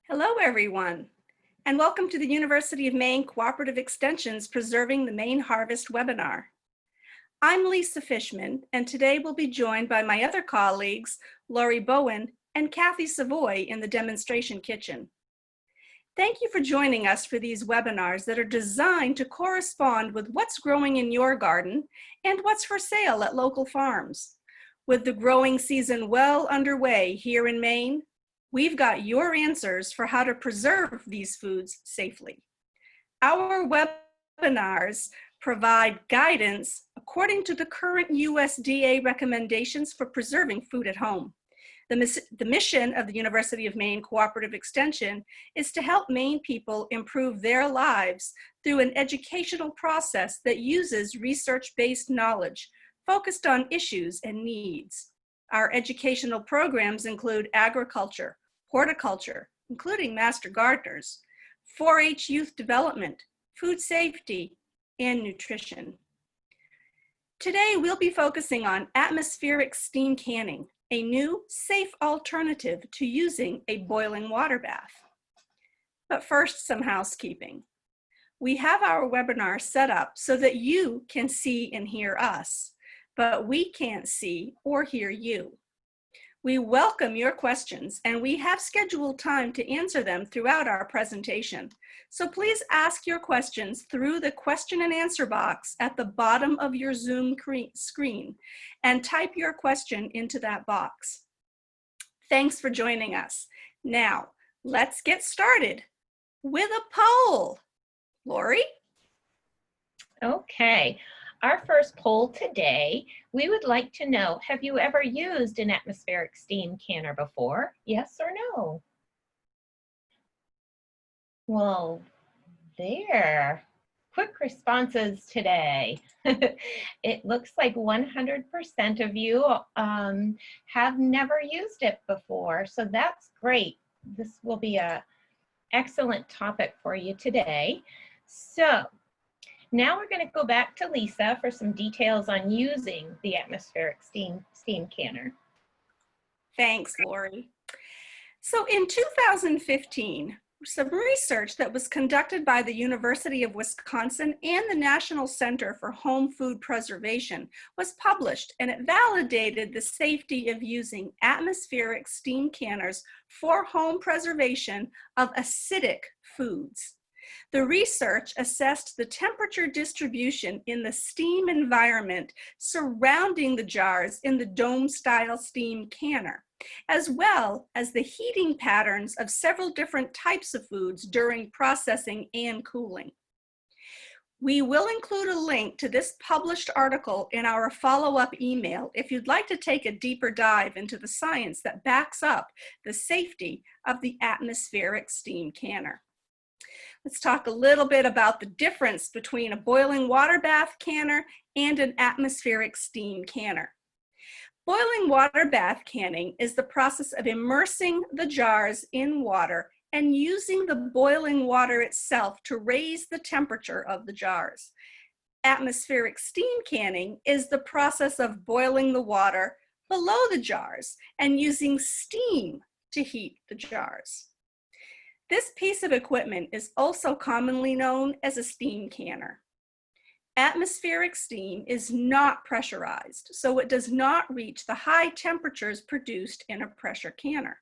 Hello, everyone, and welcome to the University of Maine Cooperative Extension's Preserving the Maine Harvest webinar. I'm Lisa Fishman, and today we'll be joined by my other colleagues, Lori Bowen and Kathy Savoy in the demonstration kitchen. Thank you for joining us for these webinars that are designed to correspond with what's growing in your garden and what's for sale at local farms. With the growing season well underway here in Maine, we've got your answers for how to preserve these foods safely. Our webinars provide guidance according to the current USDA recommendations for preserving food at home. The mission of the University of Maine Cooperative Extension is to help Maine people improve their lives through an educational process that uses research-based knowledge focused on issues and needs. Our educational programs include agriculture, horticulture, including master gardeners, 4-H youth development, food safety, and nutrition. Today, we'll be focusing on atmospheric steam canning, a new, safe alternative to using a boiling water bath. But first, some housekeeping. We have our webinar set up so that you can see and hear us, but we can't see or hear you. We welcome your questions, and we have scheduled time to answer them throughout our presentation. So please ask your questions through the question and answer box at the bottom of your Zoom screen and type your question into that box. Thanks for joining us. Now, let's get started with a poll. Lori? Okay. Our first poll today, we would like to know, have you ever used an atmospheric steam canner before? Yes or no? Well, there. Quick responses today. It looks like 100% of you have never used it before, so that's great. This will be an excellent topic for you today. So, now we're going to go back to Lisa for some details on using the atmospheric steam canner. Thanks, Lori. So in 2015, some research that was conducted by the University of Wisconsin and the National Center for Home Food Preservation was published, and it validated the safety of using atmospheric steam canners for home preservation of acidic foods. The research assessed the temperature distribution in the steam environment surrounding the jars in the dome-style steam canner, as well as the heating patterns of several different types of foods during processing and cooling. We will include a link to this published article in our follow-up email if you'd like to take a deeper dive into the science that backs up the safety of the atmospheric steam canner. Let's talk a little bit about the difference between a boiling water bath canner and an atmospheric steam canner. Boiling water bath canning is the process of immersing the jars in water and using the boiling water itself to raise the temperature of the jars. Atmospheric steam canning is the process of boiling the water below the jars and using steam to heat the jars. This piece of equipment is also commonly known as a steam canner. Atmospheric steam is not pressurized, so it does not reach the high temperatures produced in a pressure canner.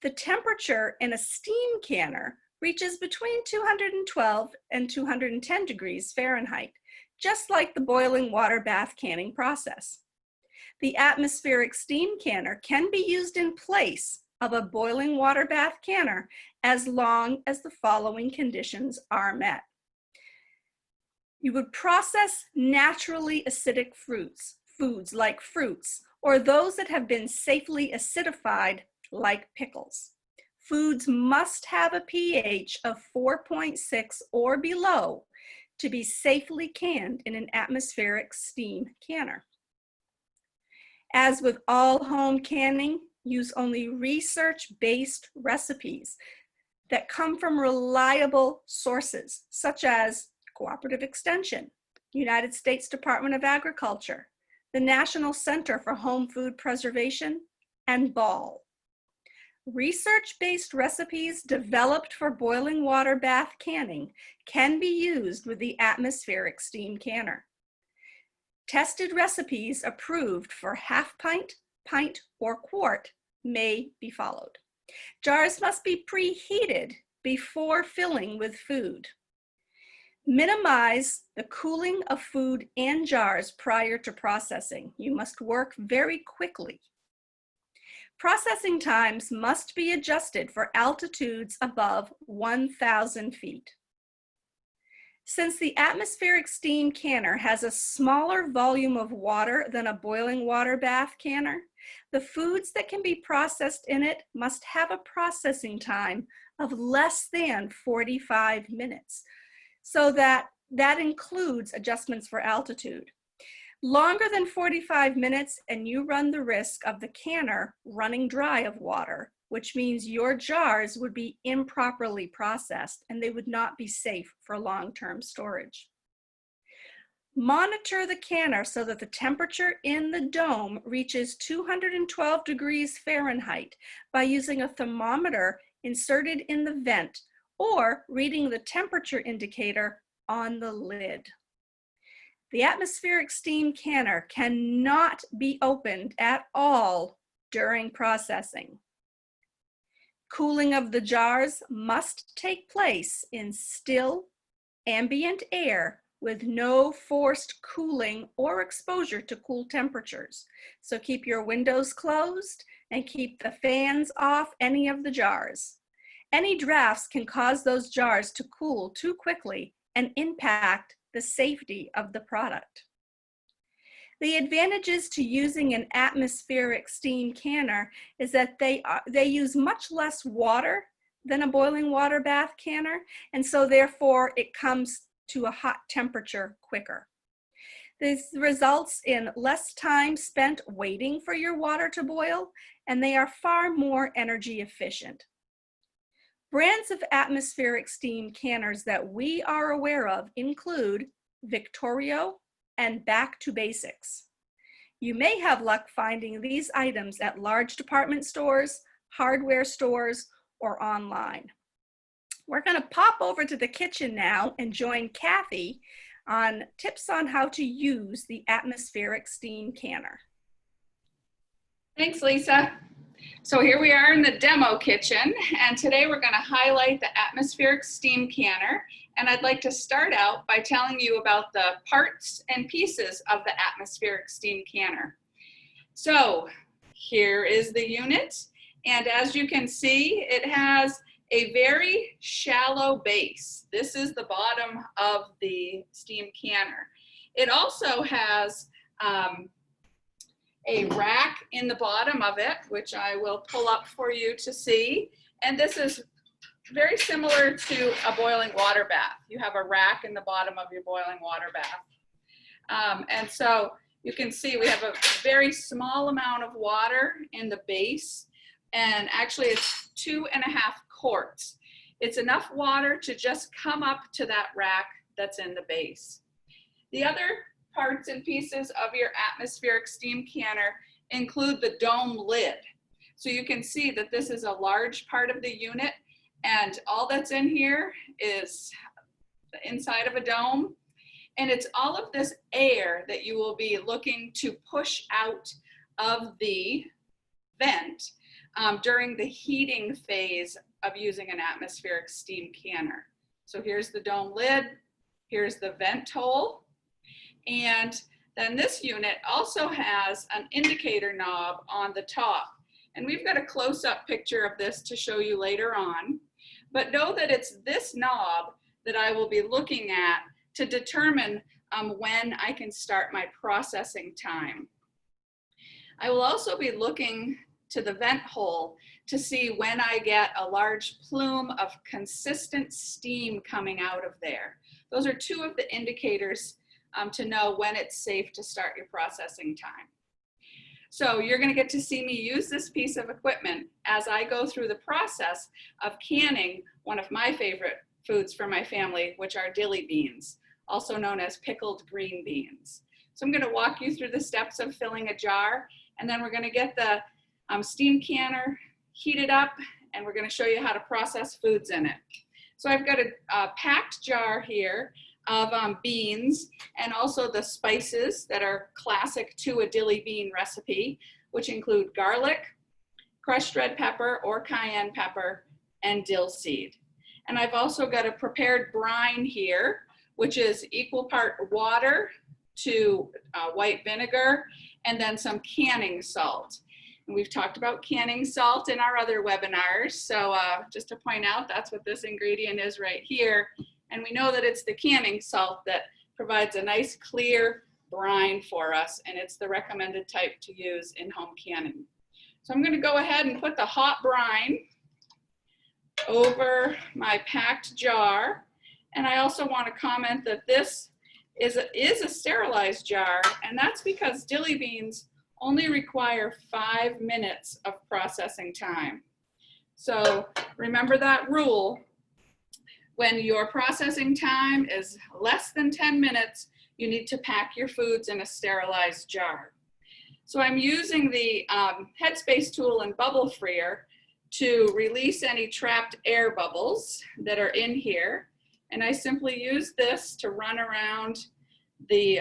The temperature in a steam canner reaches between 212 and 210 degrees Fahrenheit, just like the boiling water bath canning process. The atmospheric steam canner can be used in place of a boiling water bath canner as long as the following conditions are met. You would process naturally acidic foods like fruits, or those that have been safely acidified like pickles. Foods must have a pH of 4.6 or below to be safely canned in an atmospheric steam canner. As with all home canning, use only research-based recipes that come from reliable sources, such as Cooperative Extension, United States Department of Agriculture, the National Center for Home Food Preservation, and Ball. Research-based recipes developed for boiling water bath canning can be used with the atmospheric steam canner. Tested recipes approved for half pint, pint, or quart may be followed. Jars must be preheated before filling with food. Minimize the cooling of food and jars prior to processing. You must work very quickly. Processing times must be adjusted for altitudes above 1,000 feet. Since the atmospheric steam canner has a smaller volume of water than a boiling water bath canner, the foods that can be processed in it must have a processing time of less than 45 minutes. So that includes adjustments for altitude. Longer than 45 minutes and you run the risk of the canner running dry of water, which means your jars would be improperly processed and they would not be safe for long-term storage. Monitor the canner so that the temperature in the dome reaches 212 degrees Fahrenheit by using a thermometer inserted in the vent or reading the temperature indicator on the lid. The atmospheric steam canner cannot be opened at all during processing. Cooling of the jars must take place in still, ambient air with no forced cooling or exposure to cool temperatures. So keep your windows closed and keep the fans off any of the jars. Any drafts can cause those jars to cool too quickly and impact the safety of the product. The advantages to using an atmospheric steam canner is that they use much less water than a boiling water bath canner, and so therefore it comes to a hot temperature quicker. This results in less time spent waiting for your water to boil, and they are far more energy efficient. Brands of atmospheric steam canners that we are aware of include Victorio and Back to Basics. You may have luck finding these items at large department stores, hardware stores, or online. We're going to pop over to the kitchen now and join Kathy on tips on how to use the atmospheric steam canner. Thanks, Lisa. So here we are in the demo kitchen, and today we're going to highlight the atmospheric steam canner. And I'd like to start out by telling you about the parts and pieces of the atmospheric steam canner. So here is the unit, and as you can see, it has a very shallow base. This is the bottom of the steam canner. It also has a rack in the bottom of it, which I will pull up for you to see. And this is very similar to a boiling water bath. You have a rack in the bottom of your boiling water bath. And so you can see we have a very small amount of water in the base, and actually it's 2.5 quarts. It's enough water to just come up to that rack that's in the base. The other parts and pieces of your atmospheric steam canner include the dome lid. So you can see that this is a large part of the unit, and all that's in here is the inside of a dome. And it's all of this air that you will be looking to push out of the vent during the heating phase of using an atmospheric steam canner. So here's the dome lid, here's the vent hole, and then this unit also has an indicator knob on the top. And we've got a close-up picture of this to show you later on. But know that it's this knob that I will be looking at to determine when I can start my processing time. I will also be looking to the vent hole to see when I get a large plume of consistent steam coming out of there. Those are two of the indicators to know when it's safe to start your processing time. So you're going to get to see me use this piece of equipment as I go through the process of canning one of my favorite foods for my family, which are dilly beans, also known as pickled green beans. So I'm going to walk you through the steps of filling a jar, and then we're going to get the steam canner heat it up, and we're going to show you how to process foods in it. So I've got a packed jar here of beans and also the spices that are classic to a dilly bean recipe, which include garlic, crushed red pepper or cayenne pepper, and dill seed. And I've also got a prepared brine here, which is equal part water to white vinegar, and then some canning salt. And we've talked about canning salt in our other webinars. So just to point out, that's what this ingredient is right here. And we know that it's the canning salt that provides a nice clear brine for us, and it's the recommended type to use in home canning. So I'm going to go ahead and put the hot brine over my packed jar. And I also want to comment that this is a sterilized jar, and that's because dilly beans only require 5 minutes of processing time. So remember that rule. When your processing time is less than 10 minutes, you need to pack your foods in a sterilized jar. So I'm using the Headspace tool and bubble freer to release any trapped air bubbles that are in here. And I simply use this to run around the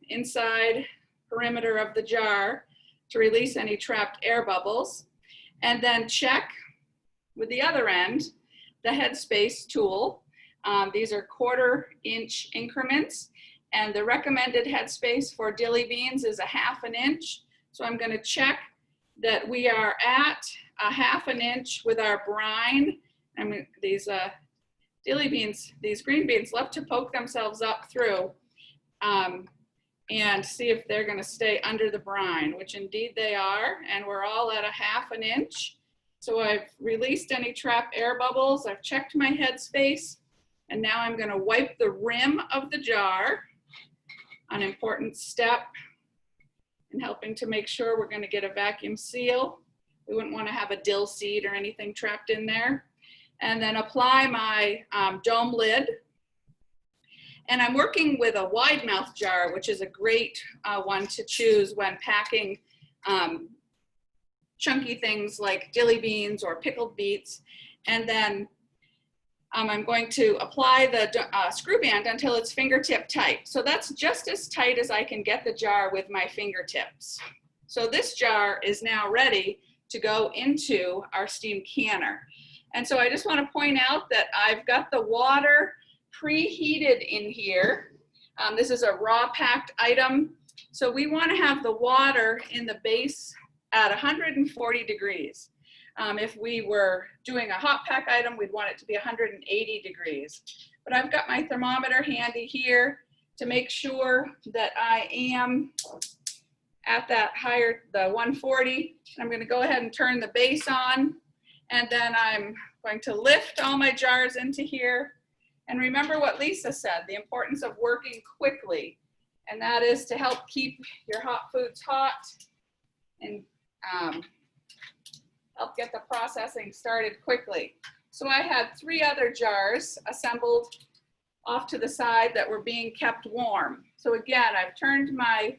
inside perimeter of the jar to release any trapped air bubbles, and then check with the other end the Headspace tool. These are 1/4 inch increments, and the recommended headspace for dilly beans is 1/2 inch. So I'm going to check that we are at 1/2 inch with our brine. I mean, these dilly beans, these green beans love to poke themselves up through and see if they're going to stay under the brine, which indeed they are, and we're all at 1/2 inch. So I've released any trapped air bubbles, I've checked my headspace, and now I'm going to wipe the rim of the jar, an important step in helping to make sure we're going to get a vacuum seal. We wouldn't want to have a dill seed or anything trapped in there. And then apply my dome lid. And I'm working with a wide mouth jar, which is a great one to choose when packing chunky things like dilly beans or pickled beets. And then I'm going to apply the screw band until it's fingertip tight. So that's just as tight as I can get the jar with my fingertips. So this jar is now ready to go into our steam canner. And so I just want to point out that I've got the water preheated in here. This is a raw packed item. So we want to have the water in the base at 140 degrees. If we were doing a hot pack item, we'd want it to be 180 degrees. But I've got my thermometer handy here to make sure that I am at that higher, the 140. I'm going to go ahead and turn the base on, and then I'm going to lift all my jars into here. And remember what Lisa said, the importance of working quickly, and that is to help keep your hot foods hot and help get the processing started quickly. So I had 3 other jars assembled off to the side that were being kept warm. So again, I've turned my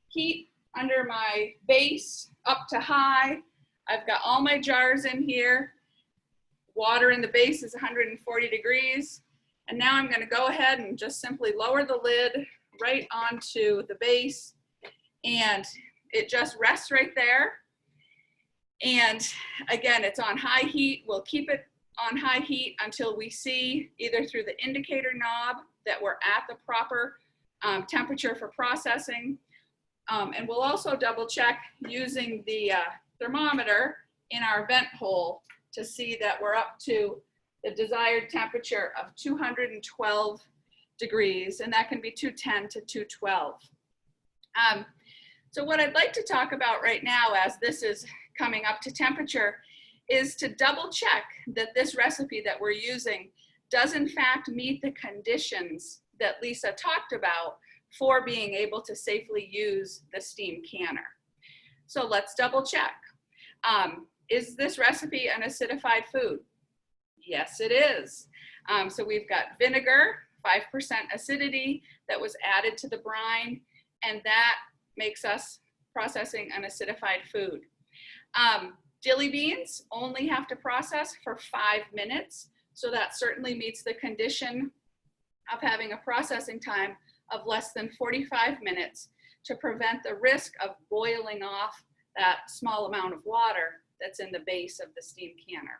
heat under my base up to high. I've got all my jars in here. Water in the base is 140 degrees. And now I'm going to go ahead and just simply lower the lid right onto the base, and it just rests right there. And again, it's on high heat. We'll keep it on high heat until we see either through the indicator knob that we're at the proper temperature for processing. And we'll also double check using the thermometer in our vent hole to see that we're up to the desired temperature of 212 degrees, and that can be 210 to 212. So what I'd like to talk about right now, as this is coming up to temperature, is to double check that this recipe that we're using does in fact meet the conditions that Lisa talked about for being able to safely use the steam canner. So let's double check. Is this recipe an acidified food? Yes, it is. So we've got vinegar, 5% acidity that was added to the brine, and that makes us processing an acidified food. Dilly beans only have to process for 5 minutes. So that certainly meets the condition of having a processing time of less than 45 minutes to prevent the risk of boiling off that small amount of water that's in the base of the steam canner.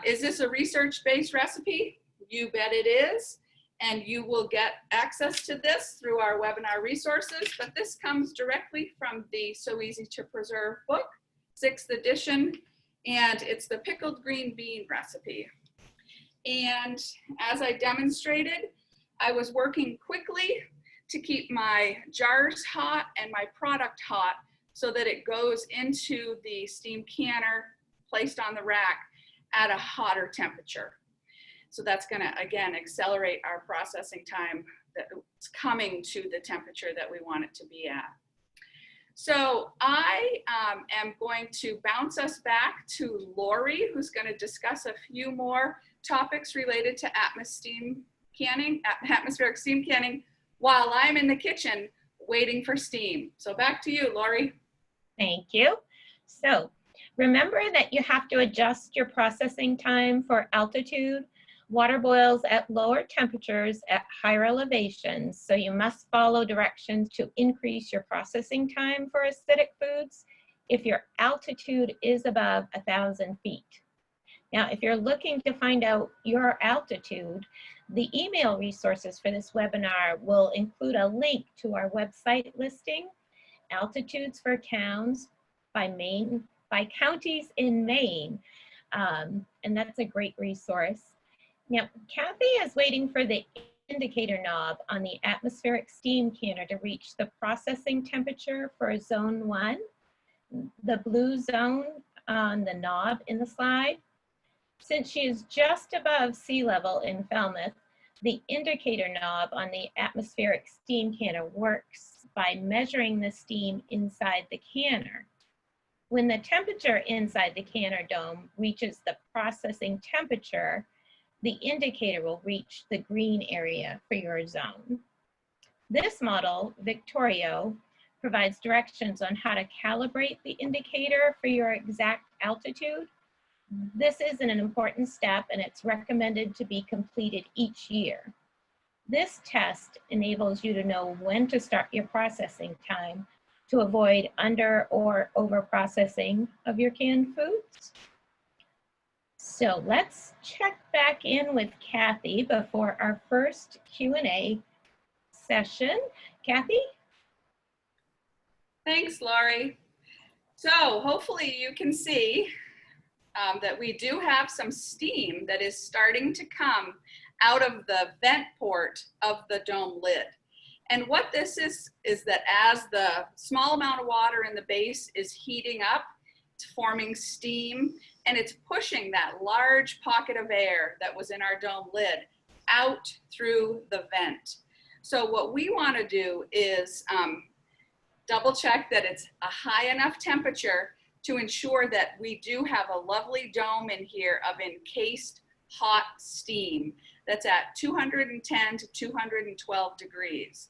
Is this a research-based recipe? You bet it is. And you will get access to this through our webinar resources, but this comes directly from the So Easy to Preserve book, 6th edition, and it's the pickled green bean recipe. And as I demonstrated, I was working quickly to keep my jars hot and my product hot so that it goes into the steam canner placed on the rack at a hotter temperature. So that's gonna, again, accelerate our processing time that's coming to the temperature that we want it to be at. So I am going to bounce us back to Lori, who's gonna discuss a few more topics related to atmospheric steam canning while I'm in the kitchen waiting for steam. So back to you, Lori. Thank you. So remember that you have to adjust your processing time for altitude. Water boils at lower temperatures at higher elevations, so you must follow directions to increase your processing time for acidic foods if your altitude is above 1,000 feet. Now, if you're looking to find out your altitude, the email resources for this webinar will include a link to our website listing, Altitudes for Towns by Maine, by counties in Maine, and that's a great resource. Now, Kathy is waiting for the indicator knob on the atmospheric steam canner to reach the processing temperature for zone 1, the blue zone on the knob in the slide. Since she is just above sea level in Falmouth, the indicator knob on the atmospheric steam canner works by measuring the steam inside the canner. When the temperature inside the canner dome reaches the processing temperature, the indicator will reach the green area for your zone. This model, Victorio, provides directions on how to calibrate the indicator for your exact altitude. This is an important step, and it's recommended to be completed each year. This test enables you to know when to start your processing time to avoid under or over processing of your canned foods. So let's check back in with Kathy before our first Q&A session. Kathy? Thanks, Lori. So hopefully you can see that we do have some steam that is starting to come out of the vent port of the dome lid. And what this is that as the small amount of water in the base is heating up, it's forming steam, and it's pushing that large pocket of air that was in our dome lid out through the vent. So what we want to do is double check that it's a high enough temperature to ensure that we do have a lovely dome in here of encased hot steam that's at 210 to 212 degrees.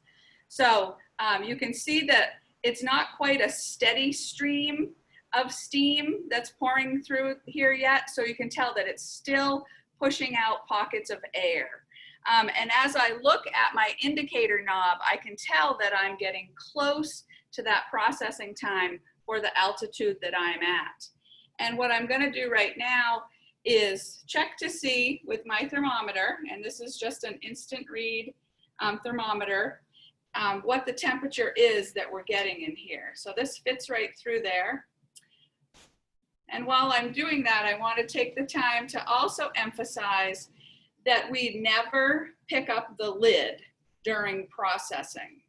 So you can see that it's not quite a steady stream of steam that's pouring through here yet, so you can tell that it's still pushing out pockets of air. And as I look at my indicator knob, I can tell that I'm getting close to that processing time for the altitude that I'm at. And what I'm going to do right now is check to see with my thermometer, and this is just an instant read thermometer, what the temperature is that we're getting in here. So this fits right through there. And while I'm doing that, I want to take the time to also emphasize that we never pick up the lid during processing.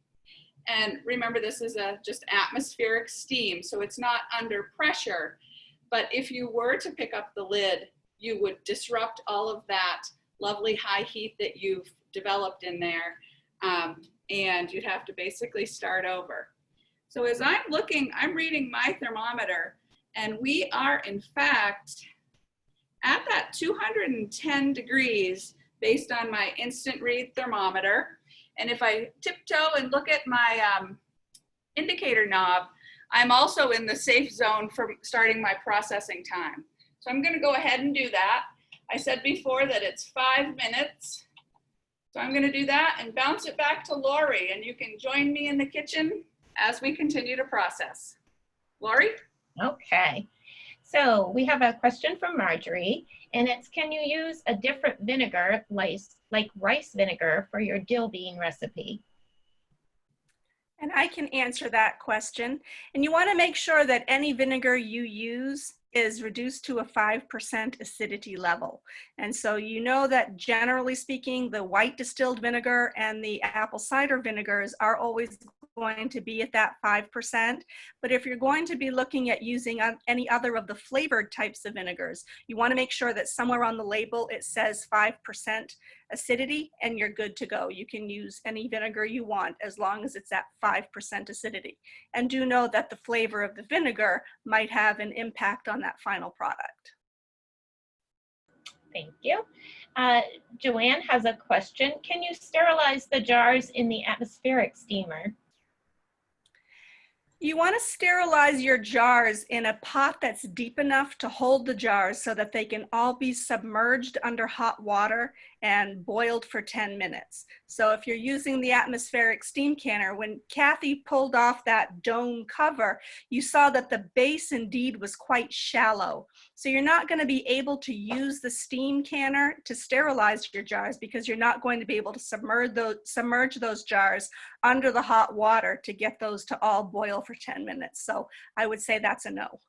And remember, this is just atmospheric steam, so it's not under pressure. But if you were to pick up the lid, you would disrupt all of that lovely high heat that you've developed in there, and you'd have to basically start over. So as I'm looking, I'm reading my thermometer, and we are in fact at that 210 degrees based on my instant read thermometer. And if I tiptoe and look at my indicator knob, I'm also in the safe zone for starting my processing time. So I'm gonna go ahead and do that. I said before that it's 5 minutes. So I'm gonna do that and bounce it back to Lori, and you can join me in the kitchen as we continue to process. Lori? Okay. So we have a question from Marjorie, and it's, can you use a different vinegar, like rice vinegar, for your dill bean recipe? And I can answer that question. And you want to make sure that any vinegar you use is reduced to a 5% acidity level. And so you know that generally speaking, the white distilled vinegar and the apple cider vinegars are always going to be at that 5%. But if you're going to be looking at using any other of the flavored types of vinegars, you want to make sure that somewhere on the label it says 5% acidity, and you're good to go. You can use any vinegar you want as long as it's at 5% acidity. And do know that the flavor of the vinegar might have an impact on that final product. Thank you. Joanne has a question. Can you sterilize the jars in the atmospheric steamer? You want to sterilize your jars in a pot that's deep enough to hold the jars so that they can all be submerged under hot water and boiled for 10 minutes. So if you're using the atmospheric steam canner, when Kathy pulled off that dome cover, you saw that the base indeed was quite shallow. So you're not going to be able to use the steam canner to sterilize your jars because you're not going to be able to submerge those jars under the hot water to get those to all boil for 10 minutes. So I would say that's a no.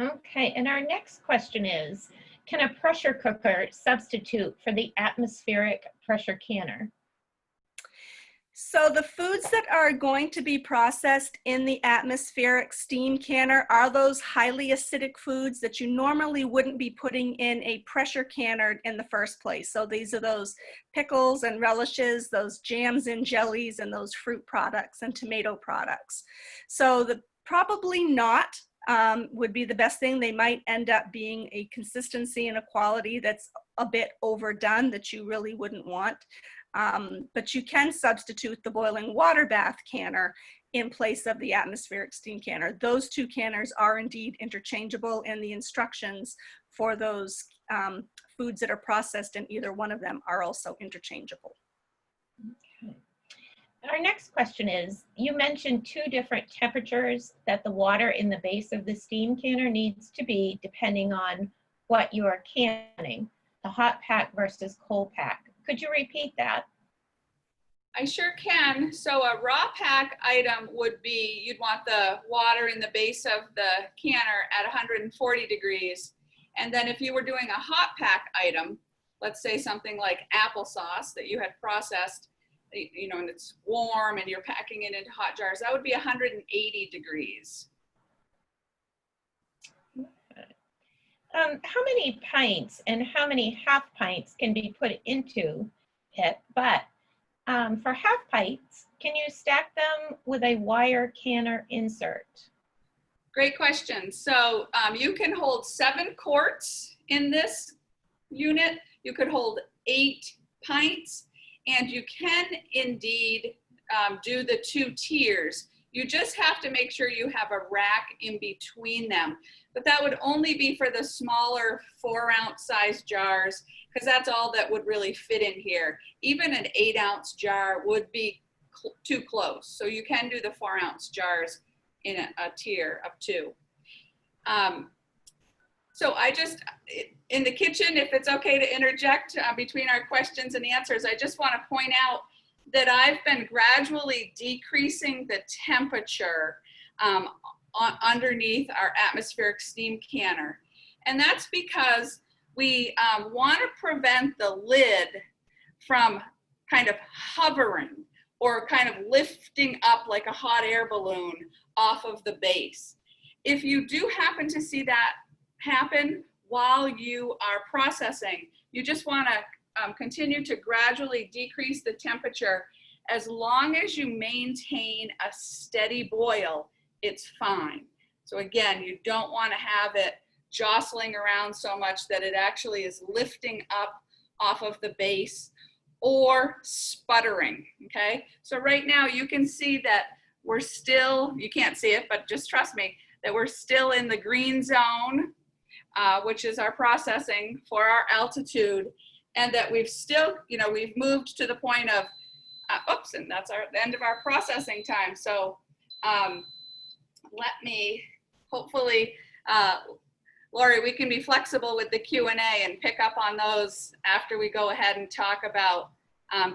Okay, and our next question is, can a pressure cooker substitute for the atmospheric pressure canner? So the foods that are going to be processed in the atmospheric steam canner are those highly acidic foods that you normally wouldn't be putting in a pressure canner in the first place. So these are those pickles and relishes, those jams and jellies, and those fruit products and tomato products. So probably not would be the best thing. They might end up being a consistency and a quality that's a bit overdone that you really wouldn't want. But you can substitute the boiling water bath canner in place of the atmospheric steam canner. Those two canners are indeed interchangeable, and the instructions for those foods that are processed in either one of them are also interchangeable. Okay. Our next question is, you mentioned 2 different temperatures that the water in the base of the steam canner needs to be depending on what you are canning, the hot pack versus cold pack. Could you repeat that? I sure can. So a raw pack item would be, you'd want the water in the base of the canner at 140 degrees. And then if you were doing a hot pack item, let's say something like applesauce that you had processed, you know, and it's warm and you're packing it into hot jars, that would be 180 degrees. How many pints and how many half pints can be put into it? But for half pints, can you stack them with a wire canner insert? Great question. So you can hold 7 quarts in this unit. You could hold 8 pints, and you can indeed do the 2 tiers. You just have to make sure you have a rack in between them. But that would only be for the smaller 4-ounce size jars, because that's all that would really fit in here. Even an 8-ounce jar would be too close. So you can do the 4-ounce jars in a tier of 2. So I just, in the kitchen, if it's okay to interject between our questions and answers, I just want to point out that I've been gradually decreasing the temperature underneath our atmospheric steam canner. And that's because we want to prevent the lid from kind of hovering or kind of lifting up like a hot air balloon off of the base. If you do happen to see that happen while you are processing, you just want to continue to gradually decrease the temperature. As long as you maintain a steady boil, it's fine. So again, you don't want to have it jostling around so much that it actually is lifting up off of the base or sputtering, okay? So right now you can see that we're still, you can't see it, but just trust me, that we're still in the green zone, which is our processing for our altitude, and that we've still, we've moved to the point of, oops, and that's the end of our processing time. So let me, hopefully, Lori, we can be flexible with the Q&A and pick up on those after we go ahead and talk about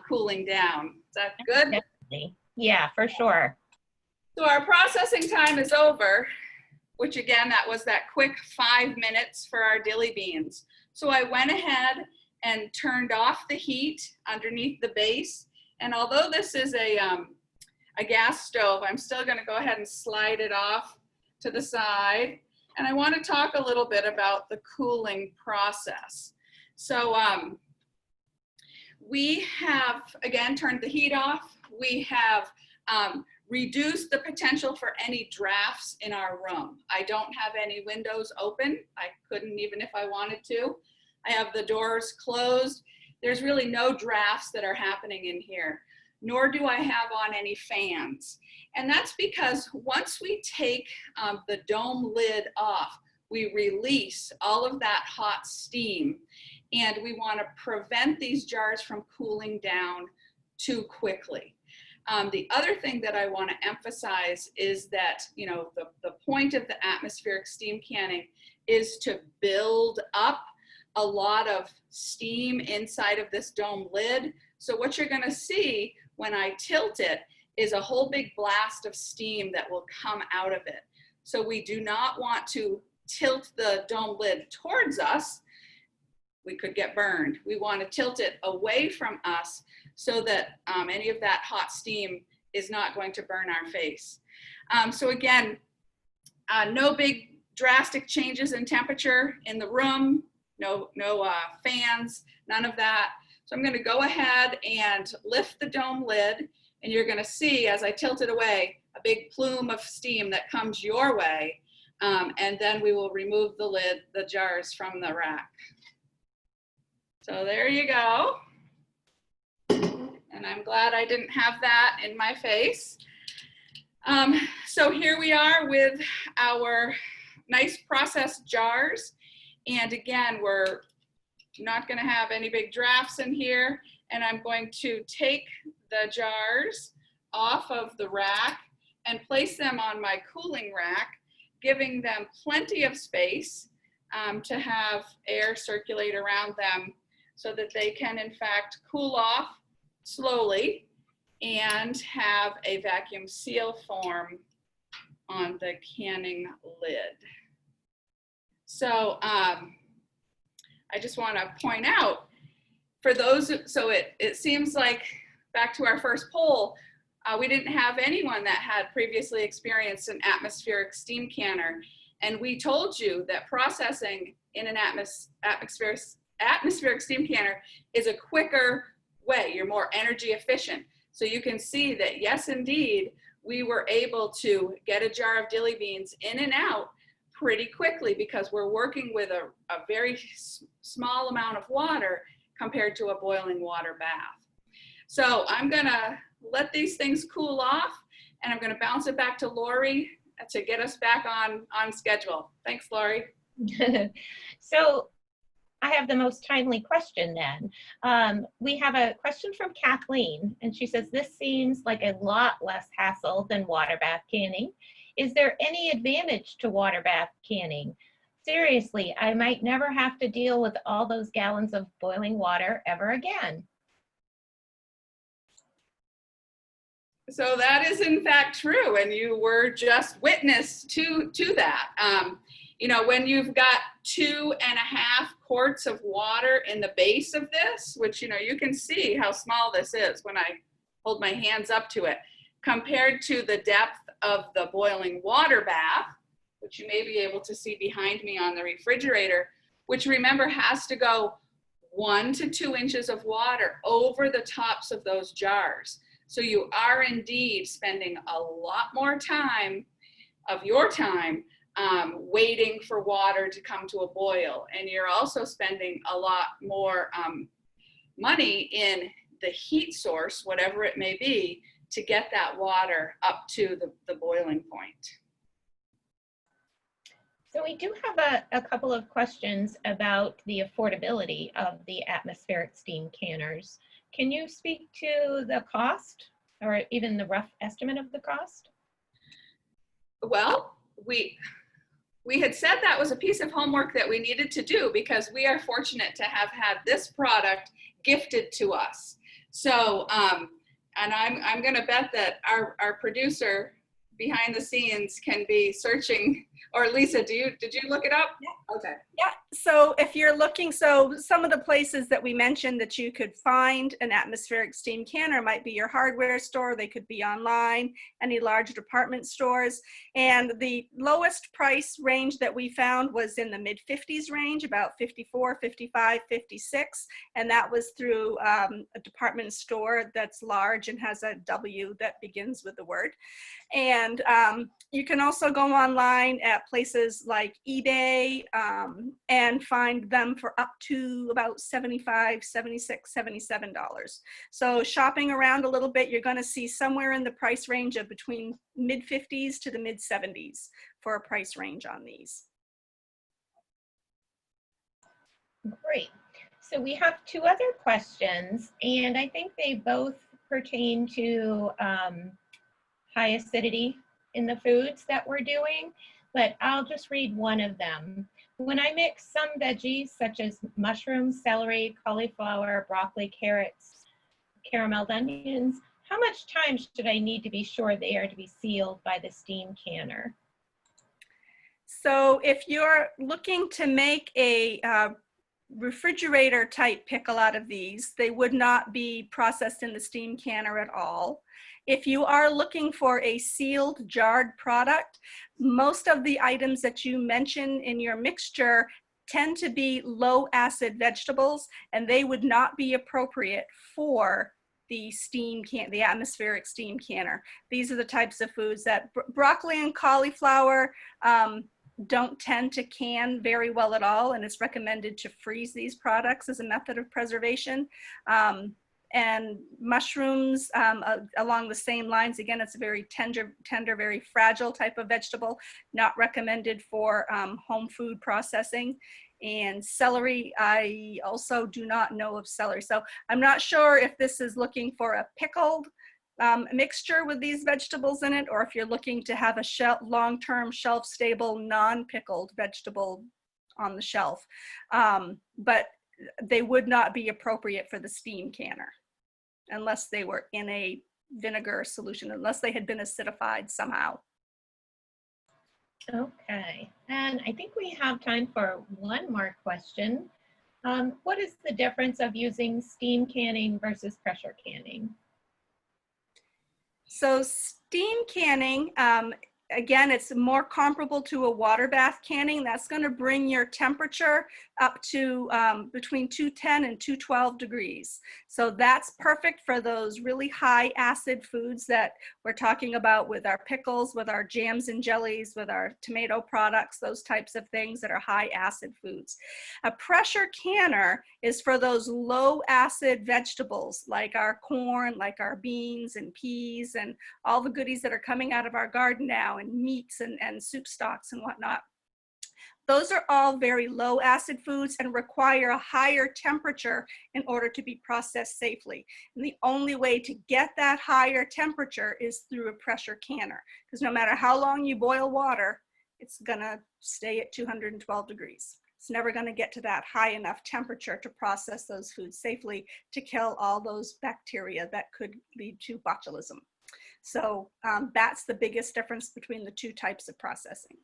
cooling down. Is that good? Definitely. Yeah, for sure. So our processing time is over, which again, that was that quick 5 minutes for our dilly beans. So I went ahead and turned off the heat underneath the base. And although this is a gas stove, I'm still gonna go ahead and slide it off to the side. And I want to talk a little bit about the cooling process. So we have, again, turned the heat off. We have reduced the potential for any drafts in our room. I don't have any windows open. I couldn't even if I wanted to. I have the doors closed. There's really no drafts that are happening in here, nor do I have on any fans. And that's because once we take the dome lid off, we release all of that hot steam, and we want to prevent these jars from cooling down too quickly. The other thing that I want to emphasize is that, the point of the atmospheric steam canning is to build up a lot of steam inside of this dome lid. So what you're going to see when I tilt it is a whole big blast of steam that will come out of it. So we do not want to tilt the dome lid towards us. We could get burned. We want to tilt it away from us so that any of that hot steam is not going to burn our face. So again, no big drastic changes in temperature in the room, no fans, none of that. So I'm going to go ahead and lift the dome lid, and you're going to see as I tilt it away a big plume of steam that comes your way, and then we will remove the lid, the jars from the rack. So there you go. And I'm glad I didn't have that in my face. So here we are with our nice processed jars. And again, we're not going to have any big drafts in here. And I'm going to take the jars off of the rack and place them on my cooling rack, giving them plenty of space to have air circulate around them so that they can in fact cool off slowly and have a vacuum seal form on the canning lid. So I just want to point out for those, so it seems like back to our first poll, we didn't have anyone that had previously experienced an atmospheric steam canner. And we told you that processing in an atmospheric steam canner is a quicker way. You're more energy efficient. So you can see that, yes, indeed, we were able to get a jar of dilly beans in and out pretty quickly because we're working with a very small amount of water compared to a boiling water bath. So I'm gonna let these things cool off, and I'm gonna bounce it back to Lori to get us back on schedule. Thanks, Lori. So I have the most timely question then. We have a question from Kathleen, and she says, this seems like a lot less hassle than water bath canning. Is there any advantage to water bath canning? Seriously, I might never have to deal with all those gallons of boiling water ever again. So that is in fact true, and you were just witness to that. You know, when you've got 2.5 quarts of water in the base of this, which, you know, you can see how small this is when I hold my hands up to it, compared to the depth of the boiling water bath, which you may be able to see behind me on the refrigerator, which remember has to go 1 to 2 inches of water over the tops of those jars. So you are indeed spending a lot more time of your time waiting for water to come to a boil. And you're also spending a lot more money in the heat source, whatever it may be, to get that water up to the boiling point. So we do have a couple of questions about the affordability of the atmospheric steam canners. Can you speak to the cost or even the rough estimate of the cost? Well, we had said that was a piece of homework that we needed to do because we are fortunate to have had this product gifted to us. So, and I'm going to bet that our producer behind the scenes can be searching, or Lisa, did you look it up? Yeah. Okay. Yeah, so if you're looking, so some of the places that we mentioned that you could find an atmospheric steam canner might be your hardware store, they could be online, any large department stores. And the lowest price range that we found was in the mid-50s range, about 54, 55, 56. And that was through a department store that's large and has a W that begins with the word. And you can also go online at places like eBay and find them for up to about $75, $76, $77. So shopping around a little bit, you're going to see somewhere in the price range of between mid-50s to the mid-70s for a price range on these. Great. So we have two other questions, and I think they both pertain to high acidity in the foods that we're doing, but I'll just read one of them. When I mix some veggies such as mushrooms, celery, cauliflower, broccoli, carrots, carameled onions, how much time should I need to be sure they are to be sealed by the steam canner? So if you're looking to make a refrigerator type pickle out of these, they would not be processed in the steam canner at all. If you are looking for a sealed jarred product, most of the items that you mention in your mixture tend to be low acid vegetables, and they would not be appropriate for the the atmospheric steam canner. These are the types of foods that broccoli and cauliflower don't tend to can very well at all, and it's recommended to freeze these products as a method of preservation. And mushrooms, along the same lines, again, it's a very tender, very fragile type of vegetable, not recommended for home food processing. And celery, I also do not know of celery. So I'm not sure if this is looking for a pickled mixture with these vegetables in it, or if you're looking to have a long-term shelf-stable, non-pickled vegetable on the shelf. But they would not be appropriate for the steam canner unless they were in a vinegar solution, unless they had been acidified somehow. Okay, and I think we have time for one more question. What is the difference of using steam canning versus pressure canning? So steam canning, again, it's more comparable to a water bath canning. That's going to bring your temperature up to between 210 and 212 degrees. So that's perfect for those really high acid foods that we're talking about with our pickles, with our jams and jellies, with our tomato products, those types of things that are high acid foods. A pressure canner is for those low acid vegetables like our corn, like our beans and peas and all the goodies that are coming out of our garden now, and meats and soup stocks and whatnot. Those are all very low acid foods and require a higher temperature in order to be processed safely. And the only way to get that higher temperature is through a pressure canner, because no matter how long you boil water, it's gonna stay at 212 degrees. It's never gonna get to that high enough temperature to process those foods safely to kill all those bacteria that could lead to botulism. So that's the biggest difference between the two types of processing.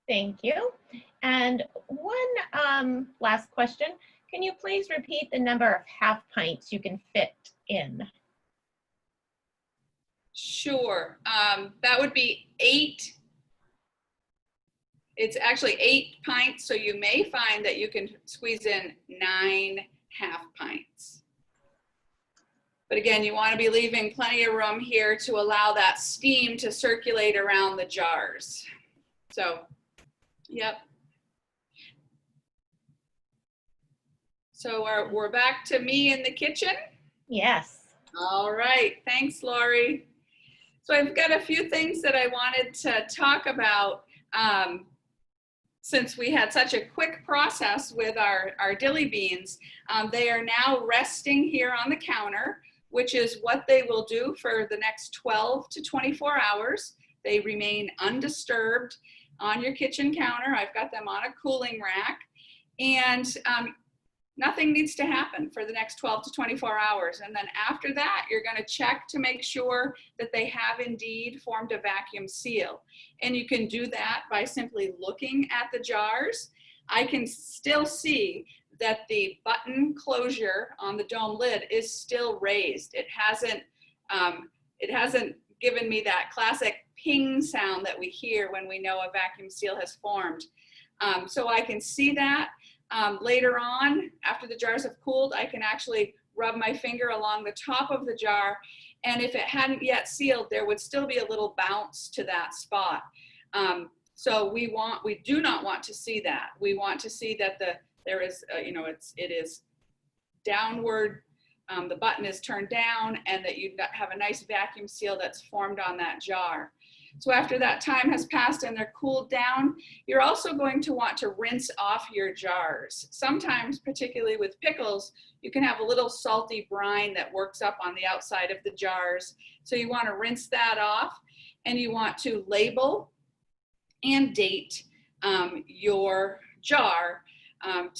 Thank you. And one last question. Can you please repeat the number of half pints you can fit in? Sure. That would be 8. It's actually 8 pints, so you may find that you can squeeze in 9 half pints. But again, you want to be leaving plenty of room here to allow that steam to circulate around the jars. So, yep. So we're back to me in the kitchen. Yes. All right, thanks, Lori. So I've got a few things that I wanted to talk about since we had such a quick process with our dilly beans. They are now resting here on the counter, which is what they will do for the next 12 to 24 hours. They remain undisturbed on your kitchen counter. I've got them on a cooling rack, and nothing needs to happen for the next 12 to 24 hours. And then after that, you're going to check to make sure that they have indeed formed a vacuum seal. And you can do that by simply looking at the jars. I can still see that the button closure on the dome lid is still raised. It hasn't given me that classic ping sound that we hear when we know a vacuum seal has formed. So I can see that. Later on, after the jars have cooled, I can actually rub my finger along the top of the jar, and if it hadn't yet sealed, there would still be a little bounce to that spot. So we do not want to see that. We want to see that there is, it is downward, the button is turned down, and that you have a nice vacuum seal that's formed on that jar. So after that time has passed and they're cooled down, you're also going to want to rinse off your jars. Sometimes, particularly with pickles, you can have a little salty brine that works up on the outside of the jars. So you want to rinse that off, and you want to label and date your jar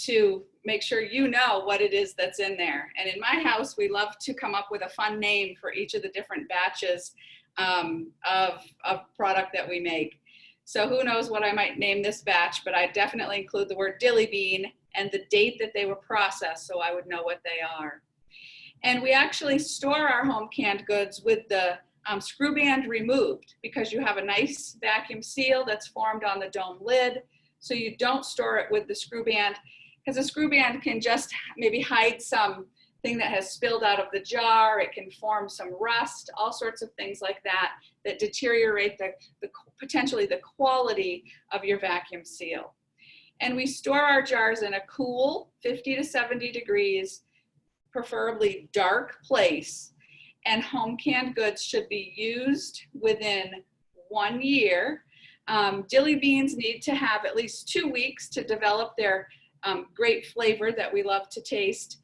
to make sure you know what it is that's in there. And in my house, we love to come up with a fun name for each of the different batches of product that we make. So who knows what I might name this batch, but I definitely include the word dilly bean and the date that they were processed so I would know what they are. And we actually store our home canned goods with the screw band removed, because you have a nice vacuum seal that's formed on the dome lid. So you don't store it with the screw band, because the screw band can just maybe hide something that has spilled out of the jar. It can form some rust, all sorts of things like that that deteriorate potentially the quality of your vacuum seal. And we store our jars in a cool 50 to 70 degrees, preferably dark place. And home canned goods should be used within 1 year. Dilly beans need to have at least 2 weeks to develop their great flavor that we love to taste.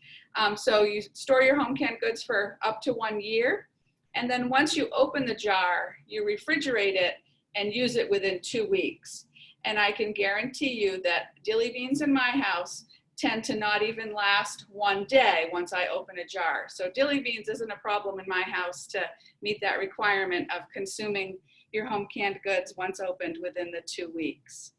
So you store your home canned goods for up to 1 year. And then once you open the jar, you refrigerate it and use it within 2 weeks. And I can guarantee you that dilly beans in my house tend to not even last 1 day once I open a jar. So dilly beans isn't a problem in my house to meet that requirement of consuming your home canned goods once opened within the 2 weeks.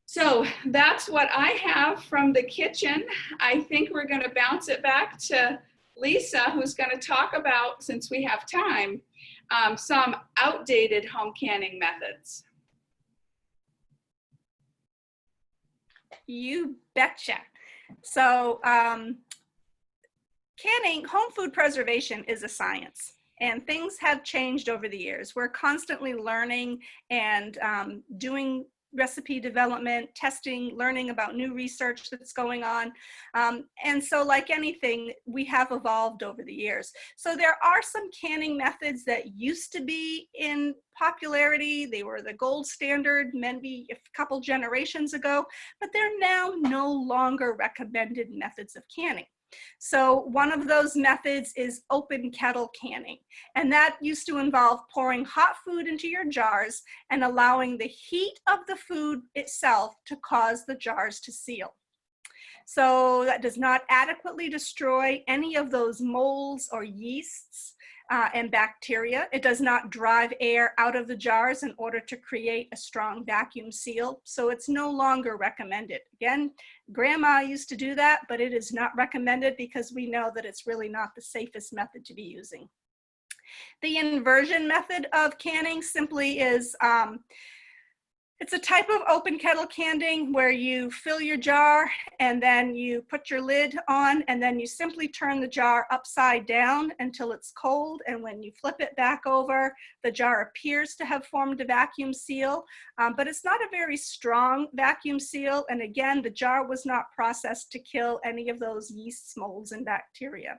So that's what I have from the kitchen. I think we're going to bounce it back to Lisa, who's going to talk about, since we have time, some outdated home canning methods. You betcha. So canning, home food preservation is a science, and things have changed over the years. We're constantly learning and doing recipe development, testing, learning about new research that's going on. And so like anything, we have evolved over the years. So there are some canning methods that used to be in popularity. They were the gold standard maybe a couple generations ago, but they're now no longer recommended methods of canning. So one of those methods is open kettle canning, and that used to involve pouring hot food into your jars and allowing the heat of the food itself to cause the jars to seal. So that does not adequately destroy any of those molds or yeasts and bacteria. It does not drive air out of the jars in order to create a strong vacuum seal. So it's no longer recommended. Again, Grandma used to do that, but it is not recommended because we know that it's really not the safest method to be using. The inversion method of canning simply is It's a type of open kettle canning where you fill your jar and then you put your lid on and then you simply turn the jar upside down until it's cold. And when you flip it back over, the jar appears to have formed a vacuum seal, but it's not a very strong vacuum seal. And again, the jar was not processed to kill any of those yeasts, molds, and bacteria.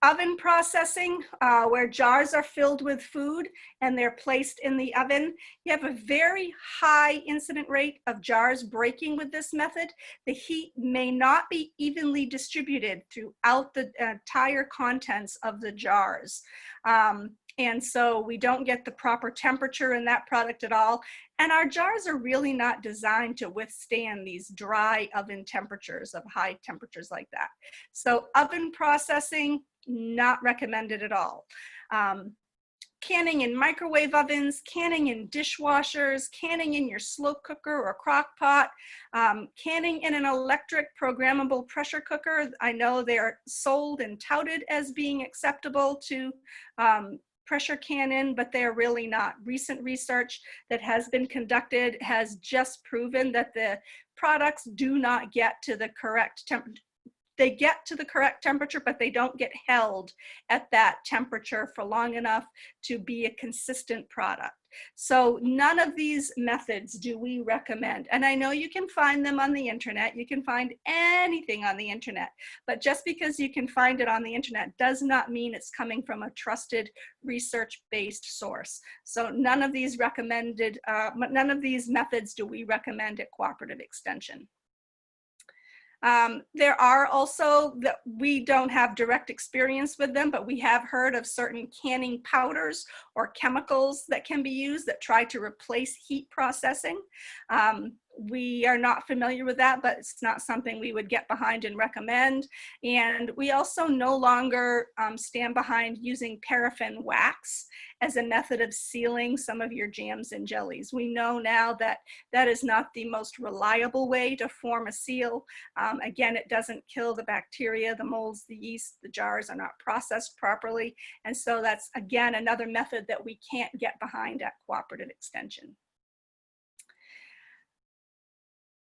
Oven processing, where jars are filled with food and they're placed in the oven. You have a very high incident rate of jars breaking with this method. The heat may not be evenly distributed throughout the entire contents of the jars. And so we don't get the proper temperature in that product at all. And our jars are really not designed to withstand these dry oven temperatures of high temperatures like that. So oven processing, not recommended at all. Canning in microwave ovens, canning in dishwashers, canning in your slow cooker or crock pot, canning in an electric programmable pressure cooker. I know they are sold and touted as being acceptable to pressure can in, but they're really not. Recent research that has been conducted has just proven that the products do not get to the correct temperature. They get to the correct temperature, but they don't get held at that temperature for long enough to be a consistent product. So none of these methods do we recommend. And I know you can find them on the internet. You can find anything on the internet, but just because you can find it on the internet does not mean it's coming from a trusted research-based source. So none of these none of these methods do we recommend at Cooperative Extension. There are also, that we don't have direct experience with them, but we have heard of certain canning powders or chemicals that can be used that try to replace heat processing. We are not familiar with that, but it's not something we would get behind and recommend. And we also no longer stand behind using paraffin wax as a method of sealing some of your jams and jellies. We know now that that is not the most reliable way to form a seal. Again, it doesn't kill the bacteria, the molds, the yeast, the jars are not processed properly. And so that's, again, another method that we can't get behind at Cooperative Extension.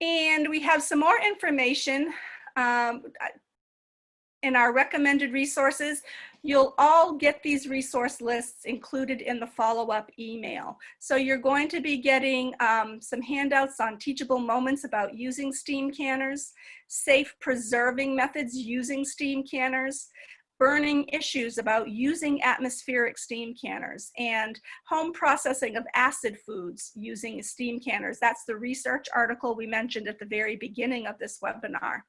And we have some more information in our recommended resources. You'll all get these resource lists included in the follow-up email. So you're going to be getting some handouts on teachable moments about using steam canners, safe preserving methods using steam canners, burning issues about using atmospheric steam canners, and home processing of acid foods using steam canners. That's the research article we mentioned at the very beginning of this webinar.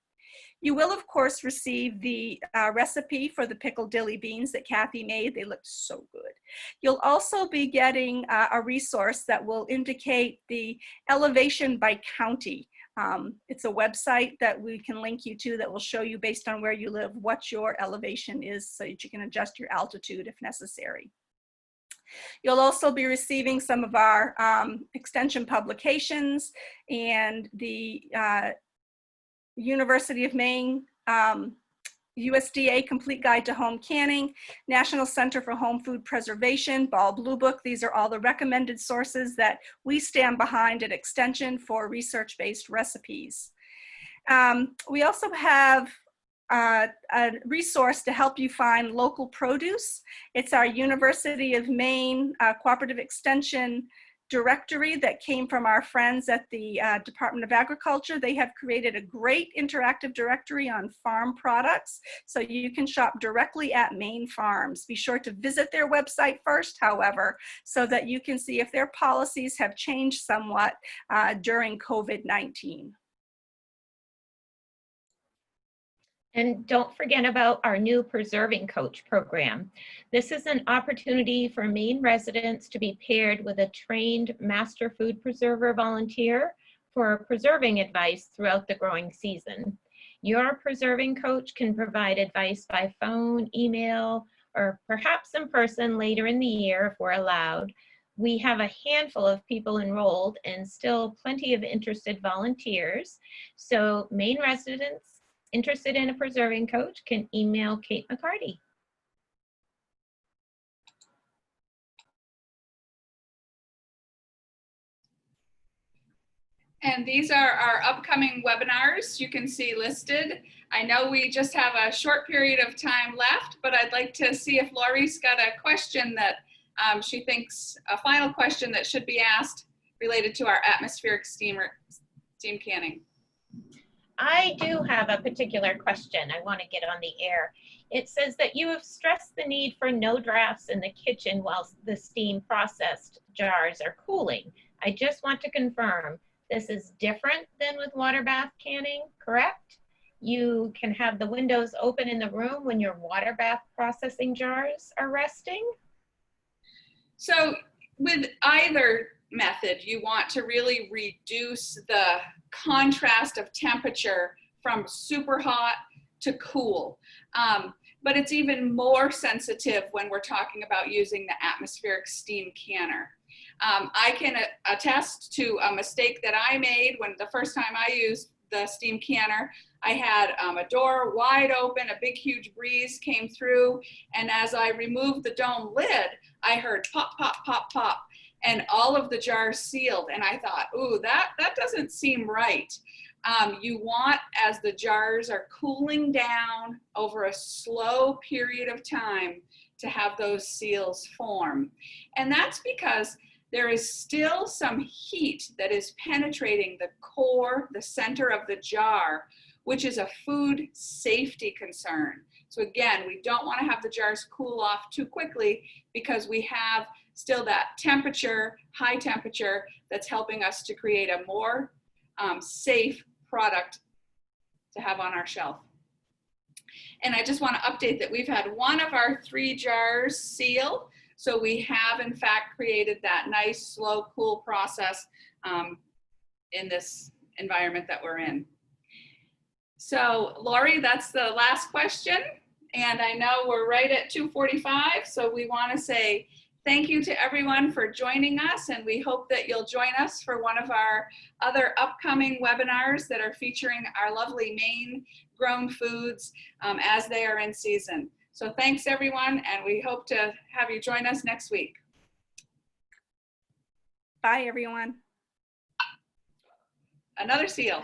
You will, of course, receive the recipe for the pickled dilly beans that Kathy made. They looked so good. You'll also be getting a resource that will indicate the elevation by county. It's a website that we can link you to that will show you, based on where you live, what your elevation is so that you can adjust your altitude if necessary. You'll also be receiving some of our extension publications and the University of Maine USDA Complete Guide to Home Canning, National Center for Home Food Preservation, Ball Blue Book. These are all the recommended sources that we stand behind at Extension for research-based recipes. We also have a resource to help you find local produce. It's our University of Maine Cooperative Extension directory that came from our friends at the Department of Agriculture. They have created a great interactive directory on farm products, so you can shop directly at Maine farms. Be sure to visit their website first, however, so that you can see if their policies have changed somewhat during COVID-19. And don't forget about our new Preserving Coach program. This is an opportunity for Maine residents to be paired with a trained master food preserver volunteer for preserving advice throughout the growing season. Your Preserving Coach can provide advice by phone, email, or perhaps in person later in the year if we're allowed. We have a handful of people enrolled and still plenty of interested volunteers. So Maine residents interested in a preserving coach can email Kate McCarty. And these are our upcoming webinars you can see listed. I know we just have a short period of time left, but I'd like to see if Laurie's got a question that she thinks, a final question that should be asked related to our atmospheric steam canning. I do have a particular question I want to get on the air. It says that you have stressed the need for no drafts in the kitchen while the steam processed jars are cooling. I just want to confirm this is different than with water bath canning, correct? You can have the windows open in the room when your water bath processing jars are resting? So with either method, you want to really reduce the contrast of temperature from super hot to cool. But it's even more sensitive when we're talking about using the atmospheric steam canner. I can attest to a mistake that I made when the first time I used the steam canner. I had a door wide open, a big huge breeze came through, and as I removed the dome lid, I heard pop, pop, pop, pop, and all of the jars sealed, and I thought, ooh, that doesn't seem right. You want, as the jars are cooling down over a slow period of time, to have those seals form. And that's because there is still some heat that is penetrating the core, the center of the jar, which is a food safety concern. So again, we don't want to have the jars cool off too quickly because we have still that temperature, high temperature, that's helping us to create a more safe product to have on our shelf. And I just want to update that we've had one of our 3 jars seal. So we have, in fact, created that nice, slow, cool process in this environment that we're in. So, Laurie, that's the last question. And I know we're right at 2:45, so we want to say thank you to everyone for joining us, and we hope that you'll join us for one of our other upcoming webinars that are featuring our lovely Maine grown foods as they are in season. So thanks everyone, and we hope to have you join us next week. Bye, everyone. Another seal.